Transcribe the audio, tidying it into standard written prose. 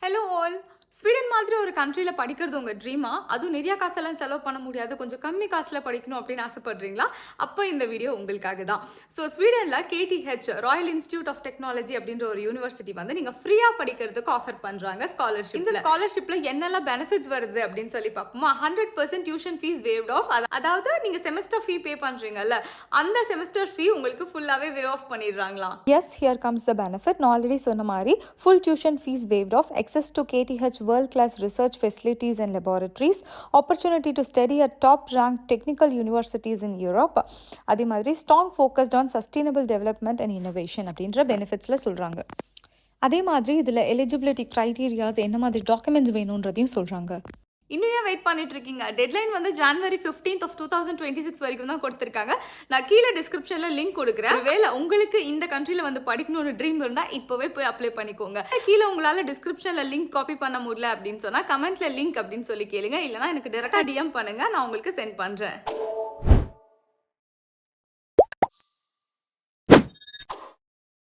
Hello all. Sweden மாதிரி ஒரு கண்ட்ரில படிக்கிறது உங்க ட்ரீமா? அதுவும் நிறைய காசெல்லாம் செலவு பண்ண முடியாது. கொஞ்சம் கம்மி காசுல படிக்கணும் அப்படின்னு ஆசைப்படுறீங்களா? அப்ப இந்த வீடியோ உங்களுக்காக தான். ஸ்வீடன்ல KTH royal institute of technology அப்படின்ற ஒரு யூனிவர்சிட்டி வந்து நீங்க ஃப்ரீயா படிக்கிறதுக்கு ஆஃபர் பண்றாங்க ஸ்காலர்ஷிப். இந்த ஸ்காலர்ஷிப்ல என்னெல்லாம் பெனிஃபிட்ஸ் வருது அப்படின்னு சொல்லி பார்ப்போமா? 100% டியூஷன் ஃபீஸ் வேவ்ட் ஆஃப். அதாவது நீங்க செமஸ்டர் ஃபீ பே பண்றீங்கல்ல, அந்த செமஸ்டர் ஃபீ உங்களுக்கு ஃபுல்லாவே வேவ் ஆஃப் பண்ணிடுறாங்களாம். Yes, here comes the benefit. நான் ஆல்ரெடி சொன்ன மாதிரி full tuition fees waived off, access to KTH world-class research facilities and laboratories, opportunity to study at top-ranked technical universities in Europe. அதே மாதிரி strong focused on sustainable development and innovation அப்படின்ற பெனிஃபிட்ஸில் சொல்கிறாங்க. அதே மாதிரி இதில் எலிஜிபிலிட்டி க்ரைட்டீரியாஸ் என்ன மாதிரி documents வேணுன்றதையும் சொல்கிறாங்க. இன்னும் ஏன் வெயிட் பண்ணிட்டு இருக்கீங்க? டெட்லைன் வந்து January 15th of 2026 வரைக்கும் தான் கொடுத்துருக்காங்க. நான் கீழே டிஸ்கிரிப்ஷன்ல லிங்க் கொடுக்குறேன். வேலை உங்களுக்கு இந்த கண்ட்ரில வந்து படிக்கணும்னு ட்ரீம் இருந்தா இப்பவே போய் அப்ளை பண்ணிக்கோங்க. கீழே உங்களால டிஸ்கிரிப்ஷன்ல லிங்க் காப்பி பண்ண முடியல அப்படின்னு சொன்னா கமெண்ட்ல லிங்க் அப்படின்னு சொல்லி கேளுங்க. இல்லைனா எனக்கு டைரக்டா DM பண்ணுங்க, நான் உங்களுக்கு சென்ட் பண்றேன்.